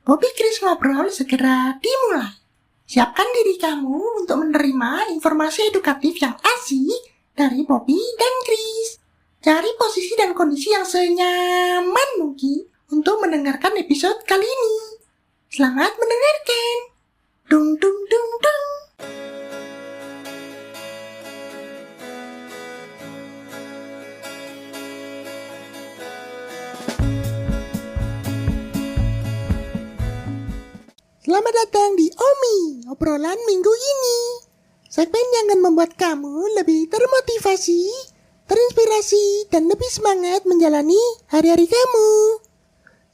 Bobby Chris ngobrol segera dimulai. Siapkan diri kamu untuk menerima informasi edukatif yang asik dari Bobby dan Chris. Cari posisi dan kondisi yang senyaman mungkin untuk mendengarkan episode kali ini. Selamat mendengarkan. Dung dung dung dung. Selamat datang di Omi, obrolan minggu ini. Segmen yang akan membuat kamu lebih termotivasi, terinspirasi, dan lebih semangat menjalani hari-hari kamu.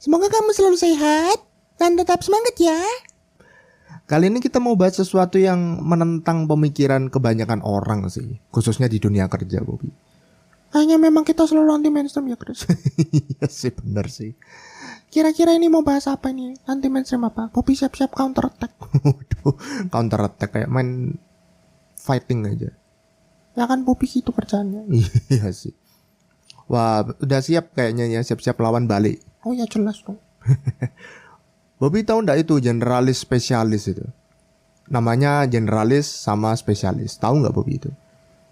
Semoga kamu selalu sehat dan tetap semangat ya. Kali ini kita mau bahas sesuatu yang menentang pemikiran kebanyakan orang sih, khususnya di dunia kerja, Bobby. Hanya memang kita selalu anti mainstream ya, Chris. Iya sih, bener sih. Kira-kira ini mau bahas apa nih? Anti mainstream apa? Bobby siap-siap counter attack. Waduh, counter attack kayak main fighting aja. Ya kan Bobby gitu kerjaannya. Iya sih. Wah, udah siap kayaknya ya, siap-siap lawan balik. Oh ya jelas dong. Bobby tahu nggak itu generalis spesialis itu? Namanya generalis sama spesialis. Tahu nggak Bobby itu?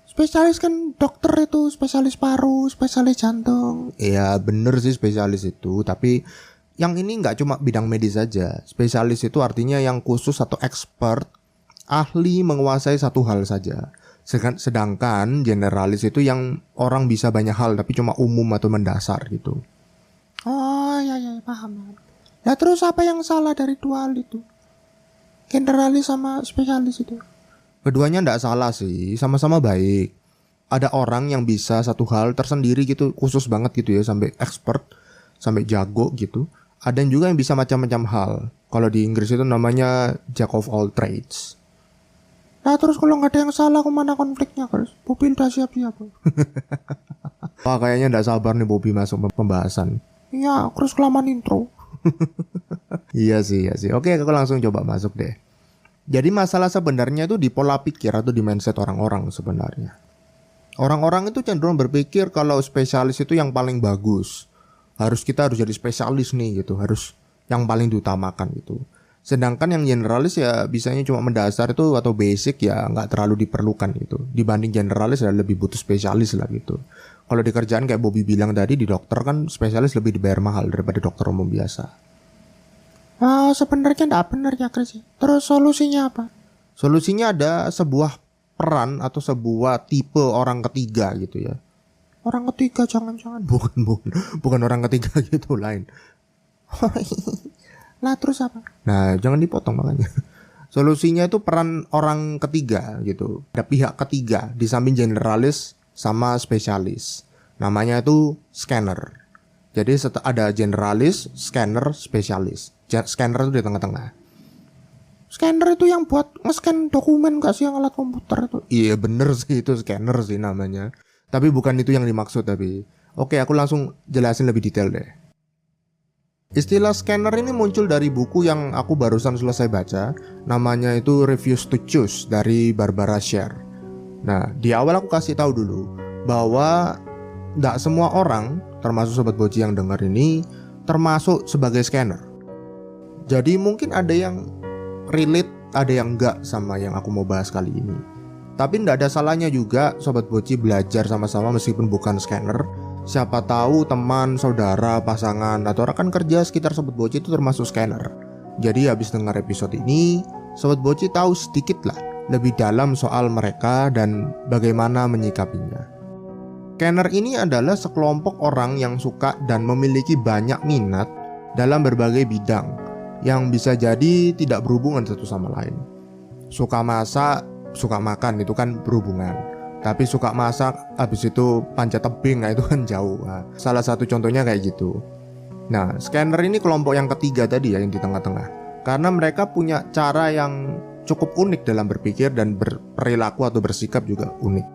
Spesialis kan dokter itu, spesialis paru, spesialis jantung. Iya bener sih spesialis itu, tapi yang ini nggak cuma bidang medis saja. Spesialis itu artinya yang khusus atau expert, ahli menguasai satu hal saja. Sedangkan generalis itu yang orang bisa banyak hal tapi cuma umum atau mendasar gitu. Oh ya paham. Nah terus apa yang salah dari dua hal itu? Generalis sama spesialis itu? Keduanya nggak salah sih, sama-sama baik. Ada orang yang bisa satu hal tersendiri gitu, khusus banget gitu ya, sampai expert, sampai jago gitu. Ada juga yang bisa macam-macam hal. Kalau di Inggris itu namanya jack of all trades. Nah terus kalau nggak ada yang salah, kemana konfliknya Chris? Bobby udah siap-siap. Wah kayaknya nggak sabar nih Bobby masuk pembahasan. Iya, Chris kelamaan intro. Iya sih. Oke, aku langsung coba masuk deh. Jadi masalah sebenarnya itu di pola pikir atau di mindset orang-orang sebenarnya. Orang-orang itu cenderung berpikir kalau spesialis itu yang paling bagus. Kita harus jadi spesialis nih gitu, harus yang paling diutamakan gitu. Sedangkan yang generalis ya bisanya cuma mendasar itu atau basic ya nggak terlalu diperlukan gitu. Dibanding generalis ya lebih butuh spesialis lah gitu. Kalau di kerjaan kayak Bobby bilang tadi di dokter kan spesialis lebih dibayar mahal daripada dokter umum biasa. Sebenarnya enggak benar ya Chris. Terus solusinya apa? Solusinya ada sebuah peran atau sebuah tipe orang ketiga gitu ya. Orang ketiga jangan-jangan. Bukan orang ketiga gitu, lain. Nah terus apa? Nah jangan dipotong makanya. Solusinya itu peran orang ketiga gitu. Ada pihak ketiga di samping generalis sama spesialis. Namanya itu scanner. Jadi ada generalis, scanner, spesialis. Scanner itu di tengah-tengah. Scanner itu yang buat nge-scan dokumen gak sih, yang alat komputer itu? Iya bener sih, itu scanner sih namanya. Tapi bukan itu yang dimaksud tapi. Oke, aku langsung jelasin lebih detail deh. Istilah scanner ini muncul dari buku yang aku barusan selesai baca. Namanya itu Refuse to Choose dari Barbara Sher. Nah, di awal aku kasih tahu dulu bahwa gak semua orang, termasuk Sobat Boci yang dengar ini, termasuk sebagai scanner. Jadi mungkin ada yang relate, ada yang enggak sama yang aku mau bahas kali ini. Tapi enggak ada salahnya juga Sobat Boci belajar sama-sama meskipun bukan scanner. Siapa tahu teman, saudara, pasangan, atau rekan kerja sekitar Sobat Boci itu termasuk scanner. Jadi habis dengar episode ini, Sobat Boci tahu sedikit lah lebih dalam soal mereka dan bagaimana menyikapinya. Scanner ini adalah sekelompok orang yang suka dan memiliki banyak minat dalam berbagai bidang yang bisa jadi tidak berhubungan satu sama lain. Suka masak, suka makan itu kan berhubungan. Tapi suka masak, habis itu panjat tebing, nah itu kan jauh. Nah, salah satu contohnya kayak gitu. Nah, scanner ini kelompok yang ketiga tadi ya, yang di tengah-tengah. Karena mereka punya cara yang cukup unik dalam berpikir dan berperilaku atau bersikap juga unik.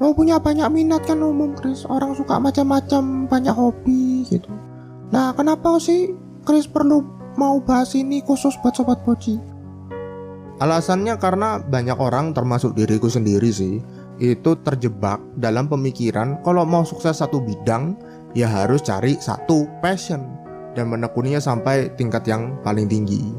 Lo punya banyak minat kan umum Chris. Orang suka macam-macam, banyak hobi gitu. Nah kenapa sih Chris perlu mau bahas ini khusus buat Sobat Boci? Alasannya karena banyak orang termasuk diriku sendiri sih, itu terjebak dalam pemikiran kalau mau sukses satu bidang ya harus cari satu passion. dan menekuninya sampai tingkat yang paling tinggi.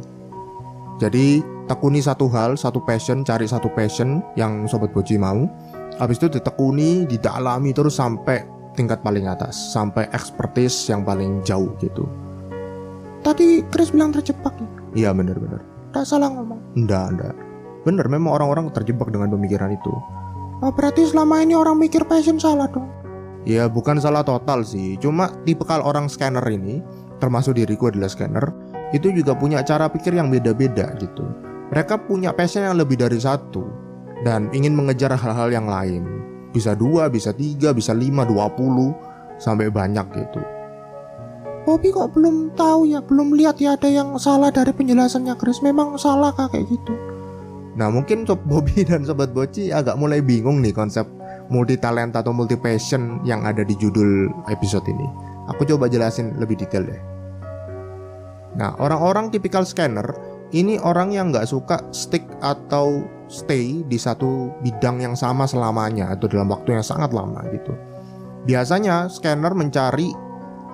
Jadi tekuni satu hal, satu passion, cari satu passion yang Sobat Boci mau. Habis itu ditekuni, didalami terus sampai tingkat paling atas, sampai expertise yang paling jauh gitu. Tadi Chris bilang terjebak ya? Iya bener-bener. Nggak salah ngomong? Enggak. Bener, memang orang-orang terjebak dengan pemikiran itu. Oh, berarti selama ini orang mikir passion salah dong? Ya bukan salah total sih, cuma tipikal orang scanner ini, termasuk diriku adalah scanner, itu juga punya cara pikir yang beda-beda gitu. Mereka punya passion yang lebih dari satu dan ingin mengejar hal-hal yang lain. Bisa 2, bisa 3, bisa 5, 20 sampai banyak gitu. Bobby kok belum tahu ya, belum lihat ya ada yang salah dari penjelasannya Chris. Memang salah kah kayak gitu? Nah mungkin Sob Bobby dan Sobat Boci agak mulai bingung nih konsep multi talenta atau multi passion yang ada di judul episode ini. Aku coba jelasin lebih detail deh. Nah, orang-orang tipikal scanner ini orang yang nggak suka stick atau stay di satu bidang yang sama selamanya atau dalam waktu yang sangat lama gitu. Biasanya scanner mencari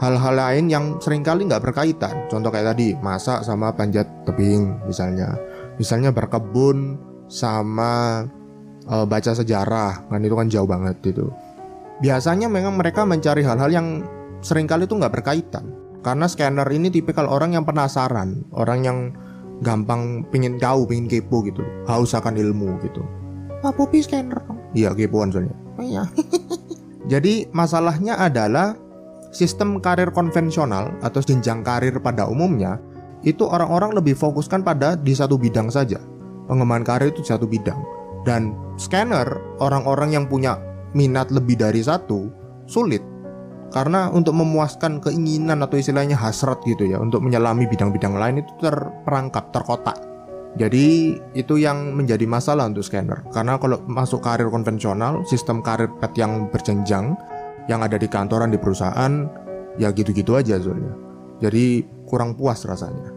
hal-hal lain yang seringkali nggak berkaitan. Contoh kayak tadi, masak sama panjat tebing misalnya berkebun sama baca sejarah, kan itu kan jauh banget gitu. Biasanya memang mereka mencari hal-hal yang seringkali itu nggak berkaitan. Karena scanner ini tipikal orang yang penasaran, orang yang gampang pingin tahu, pingin kepo gitu, haus akan ilmu gitu. Pak Bobby scanner dong? Iya, kepoan soalnya. Oh iya. Jadi masalahnya adalah sistem karir konvensional atau jenjang karir pada umumnya itu orang-orang lebih fokuskan pada di satu bidang saja. Pengembangan karir itu di satu bidang. Dan scanner, orang-orang yang punya minat lebih dari satu, sulit. Karena untuk memuaskan keinginan atau istilahnya hasrat gitu ya, untuk menyelami bidang-bidang lain itu terperangkap, terkotak. Jadi itu yang menjadi masalah untuk scanner. Karena kalau masuk karir konvensional, sistem karir path yang berjenjang, yang ada di kantoran, di perusahaan, ya gitu-gitu aja soalnya. Jadi kurang puas rasanya.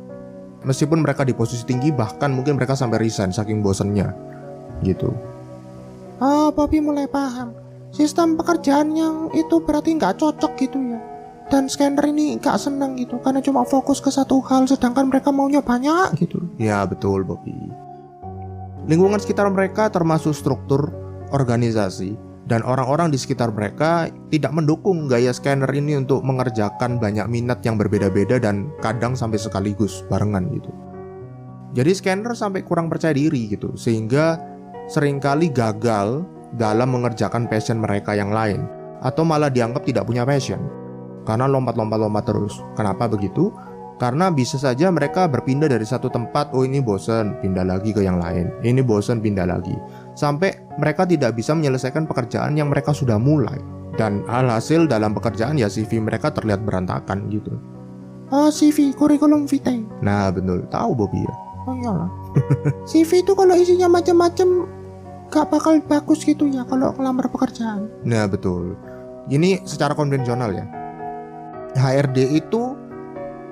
Meskipun mereka di posisi tinggi, bahkan mungkin mereka sampai resign saking bosennya gitu. Oh, Bobby mulai paham. Sistem pekerjaan yang itu berarti nggak cocok gitu ya. Dan scanner ini nggak senang gitu, karena cuma fokus ke satu hal, sedangkan mereka maunya banyak gitu. Ya betul Bobby. Lingkungan sekitar mereka termasuk struktur organisasi dan orang-orang di sekitar mereka tidak mendukung gaya scanner ini untuk mengerjakan banyak minat yang berbeda-beda dan kadang sampai sekaligus barengan gitu. Jadi scanner sampai kurang percaya diri gitu, sehingga seringkali gagal dalam mengerjakan passion mereka yang lain, atau malah dianggap tidak punya passion karena lompat terus. Kenapa begitu? Karena bisa saja mereka berpindah dari satu tempat, oh ini bosen, pindah lagi ke yang lain, ini bosen, pindah lagi, sampai mereka tidak bisa menyelesaikan pekerjaan yang mereka sudah mulai. Dan alhasil dalam pekerjaan ya CV mereka terlihat berantakan gitu. Oh, CV, kurikulum vitae. Nah betul, tahu Bobby ya? Oh iyalah. CV itu kalau isinya macam-macam gak bakal bagus gitu ya kalau ngelamar pekerjaan. Nah betul. Ini secara konvensional ya. HRD itu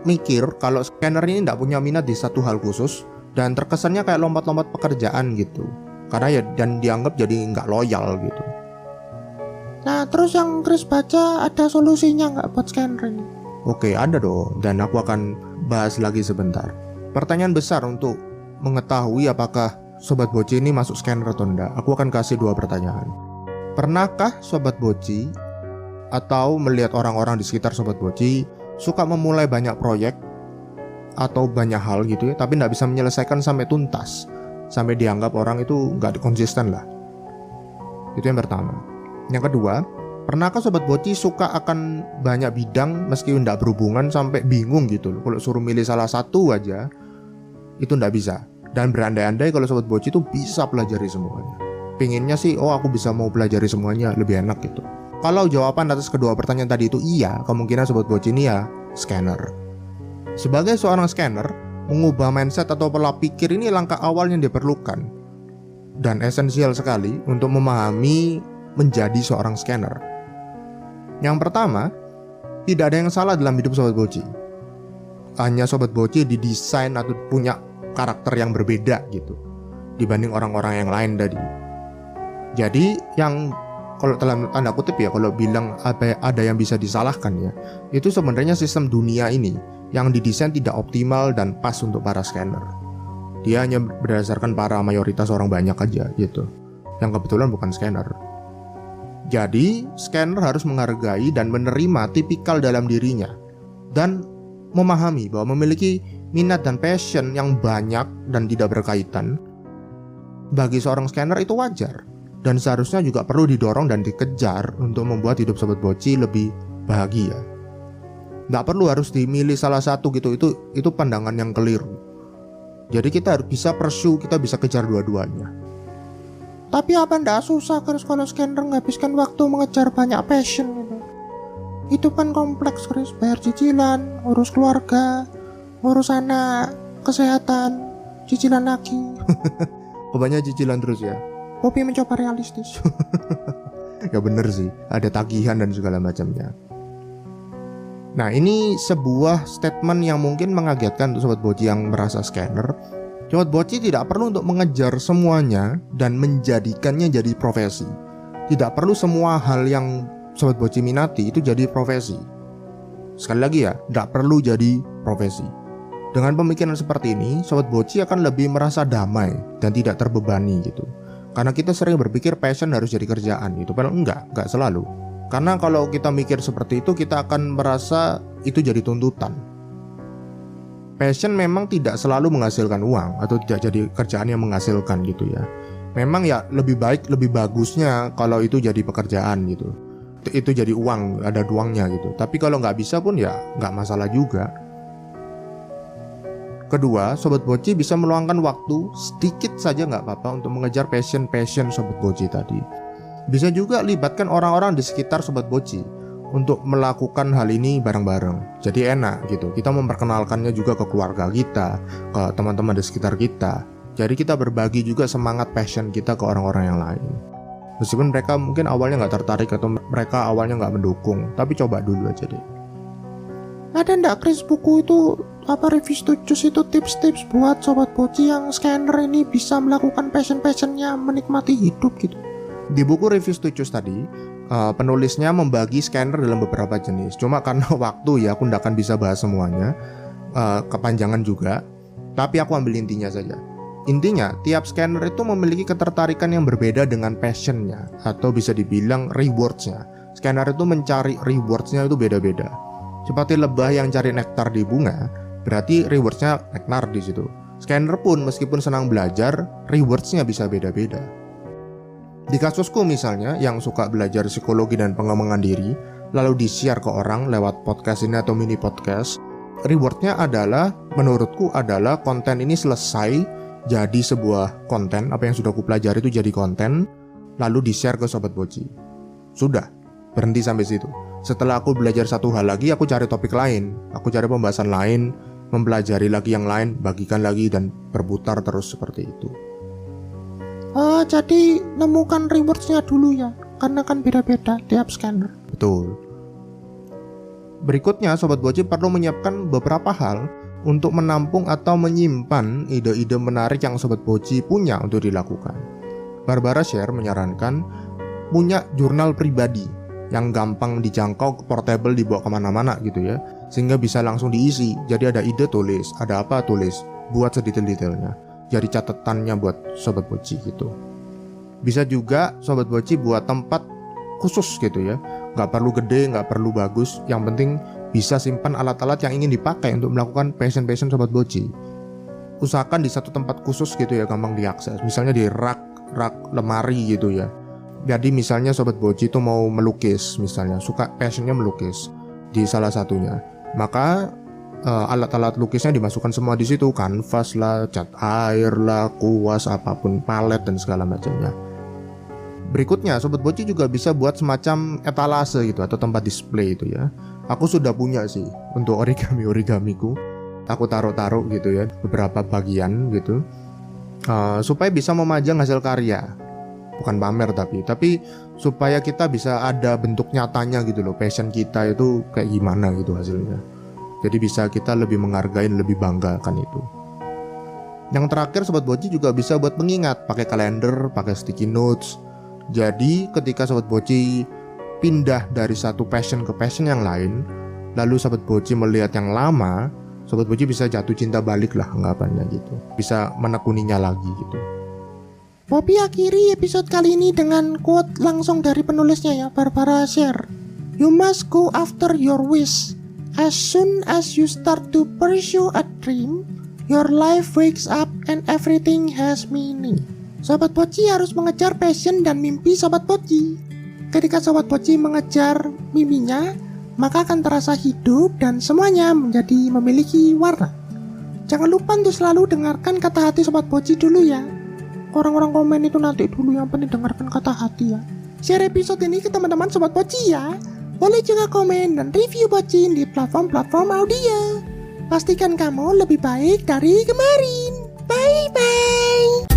mikir kalau scanner ini tidak punya minat di satu hal khusus dan terkesannya kayak lompat-lompat pekerjaan gitu. Karena ya dan dianggap jadi nggak loyal gitu. Nah terus yang Chris baca ada solusinya nggak buat scanner ini? Oke, ada dong, dan aku akan bahas lagi sebentar. Pertanyaan besar untuk mengetahui apakah Sobat Boci ini masuk scanner atau enggak, aku akan kasih 2 pertanyaan. Pernahkah Sobat Boci atau melihat orang-orang di sekitar Sobat Boci suka memulai banyak proyek atau banyak hal gitu ya, tapi nggak bisa menyelesaikan sampai tuntas, sampai dianggap orang itu nggak konsisten lah. Itu yang pertama. Yang kedua, pernahkah Sobat Boci suka akan banyak bidang meski nggak berhubungan sampai bingung gitu loh, kalau suruh milih salah satu aja itu nggak bisa. Dan berandai-andai kalau Sobat Boci itu bisa pelajari semuanya. Pinginnya sih, oh aku bisa mau pelajari semuanya, lebih enak gitu. Kalau jawaban atas kedua pertanyaan tadi itu iya, kemungkinan Sobat Boci ini ya scanner. Sebagai seorang scanner, mengubah mindset atau pola pikir ini langkah awal yang diperlukan dan esensial sekali untuk memahami menjadi seorang scanner. Yang pertama, tidak ada yang salah dalam hidup Sobat Boci. Hanya Sobat Boci didesain atau punya karakter yang berbeda gitu dibanding orang-orang yang lain tadi. Jadi yang kalau dalam tanda kutip ya, kalau bilang ada yang bisa disalahkan ya, itu sebenarnya sistem dunia ini yang didesain tidak optimal dan pas untuk para scanner. Dia hanya berdasarkan para mayoritas orang banyak aja gitu, yang kebetulan bukan scanner. Jadi scanner harus menghargai dan menerima tipikal dalam dirinya, dan memahami bahwa memiliki minat dan passion yang banyak dan tidak berkaitan bagi seorang scanner itu wajar. Dan seharusnya juga perlu didorong dan dikejar untuk membuat hidup Sobat Boci lebih bahagia. Nggak perlu harus dimilih salah satu gitu, itu pandangan yang keliru. Jadi kita harus bisa pursue, kita bisa kejar dua-duanya. Tapi apa ndak susah Chris kalau scanner menghabiskan waktu mengejar banyak passion gitu. Itu kan kompleks Chris, bayar cicilan, urus keluarga, urus anak, kesehatan, cicilan lagi. Kebanyakan cicilan terus ya. Poppy mencoba realistis. Ya bener sih, ada tagihan dan segala macamnya. Nah ini sebuah statement yang mungkin mengagetkan untuk Sobat Boci yang merasa scanner. Sobat Boci tidak perlu untuk mengejar semuanya dan menjadikannya jadi profesi. Tidak perlu semua hal yang Sobat Boci minati itu jadi profesi. Sekali lagi ya, tidak perlu jadi profesi. Dengan pemikiran seperti ini, Sobat Boci akan lebih merasa damai dan tidak terbebani gitu. Karena kita sering berpikir passion harus jadi kerjaan gitu, padahal enggak selalu. Karena kalau kita mikir seperti itu, kita akan merasa itu jadi tuntutan. Passion memang tidak selalu menghasilkan uang atau tidak jadi kerjaan yang menghasilkan gitu ya. Memang ya lebih baik, lebih bagusnya kalau itu jadi pekerjaan gitu. Itu jadi uang, ada uangnya gitu. Tapi kalau nggak bisa pun ya nggak masalah juga. Kedua, Sobat Boci bisa meluangkan waktu sedikit saja nggak apa-apa untuk mengejar passion Sobat Boci tadi. Bisa juga libatkan orang-orang di sekitar Sobat Boci untuk melakukan hal ini bareng-bareng. Jadi enak gitu, kita memperkenalkannya juga ke keluarga kita, ke teman-teman di sekitar kita. Jadi kita berbagi juga semangat passion kita ke orang-orang yang lain. Meskipun mereka mungkin awalnya nggak tertarik atau mereka awalnya nggak mendukung, tapi coba dulu aja deh. Ada ndak Chris buku itu review studios itu tips-tips buat Sobat Boci yang scanner ini bisa melakukan passionnya menikmati hidup gitu. Di buku review studios tadi, penulisnya membagi scanner dalam beberapa jenis. Cuma karena waktu ya aku ndak akan bisa bahas semuanya, kepanjangan juga. Tapi aku ambil intinya saja. Intinya, tiap scanner itu memiliki ketertarikan yang berbeda dengan passionnya, atau bisa dibilang rewardsnya. Scanner itu mencari rewardsnya itu beda-beda. Seperti lebah yang cari nektar di bunga, berarti rewardsnya nektar di situ. Scanner pun meskipun senang belajar, rewardsnya bisa beda-beda. Di kasusku misalnya, yang suka belajar psikologi dan pengembangan diri, lalu di-share ke orang lewat podcast ini atau mini podcast, rewardnya adalah, menurutku adalah konten ini selesai jadi sebuah konten, apa yang sudah aku pelajari itu jadi konten, lalu di-share ke Sobat Boci. Sudah, berhenti sampai situ. Setelah aku belajar satu hal lagi, aku cari topik lain, aku cari pembahasan lain, mempelajari lagi yang lain, bagikan lagi, dan berputar terus seperti itu. Jadi nemukan rewardsnya dulu ya, karena kan beda-beda tiap scanner. Betul. Berikutnya, Sobat Boci perlu menyiapkan beberapa hal untuk menampung atau menyimpan ide-ide menarik yang Sobat Boci punya untuk dilakukan. Barbara Share menyarankan punya jurnal pribadi yang gampang dijangkau, portable, dibawa kemana-mana gitu ya, sehingga bisa langsung diisi. Jadi ada ide tulis, ada apa tulis, buat sedetail-detailnya. Jadi catatannya buat Sobat Boci gitu. Bisa juga Sobat Boci buat tempat khusus gitu ya, nggak perlu gede, nggak perlu bagus, yang penting bisa simpan alat-alat yang ingin dipakai untuk melakukan passion Sobat Boci. Usahakan di satu tempat khusus gitu ya, gampang diakses. Misalnya di rak lemari gitu ya. Jadi misalnya Sobat Boci itu mau melukis, misalnya suka passionnya melukis di salah satunya, maka alat-alat lukisnya dimasukkan semua di situ, kanvas lah, cat air lah, kuas, apapun, palet dan segala macamnya. Berikutnya, Sobat Boci juga bisa buat semacam etalase gitu atau tempat display itu ya. Aku sudah punya sih untuk origamiku. Aku taruh-taruh gitu ya, beberapa bagian gitu, supaya bisa memajang hasil karya. Bukan pamer tapi supaya kita bisa ada bentuk nyatanya gitu loh, passion kita itu kayak gimana gitu hasilnya. Jadi bisa kita lebih menghargai dan lebih banggakan itu. Yang terakhir, Sobat Boci juga bisa buat pengingat, pakai kalender, pakai sticky notes, Jadi ketika Sobat Boci pindah dari satu passion ke passion yang lain, lalu Sobat Boci melihat yang lama, Sobat Boci bisa jatuh cinta balik lah anggapannya gitu. Bisa menekuninya lagi gitu. Poppy akhiri episode kali ini dengan quote langsung dari penulisnya ya, Barbara Sher. You must go after your wish. As soon as you start to pursue a dream, your life wakes up and everything has meaning. Sobat Boci harus mengejar passion dan mimpi Sobat Boci. Ketika Sobat Boci mengejar mimpinya, maka akan terasa hidup dan semuanya menjadi memiliki warna. Jangan lupa untuk selalu dengarkan kata hati Sobat Boci dulu ya. Orang-orang komen itu nanti dulu, yang penting dengarkan kata hati ya. Share episode ini ke teman-teman Sobat Boci ya. Boleh juga komen dan review Bocin di platform-platform audio. Pastikan kamu lebih baik dari kemarin. Bye-bye.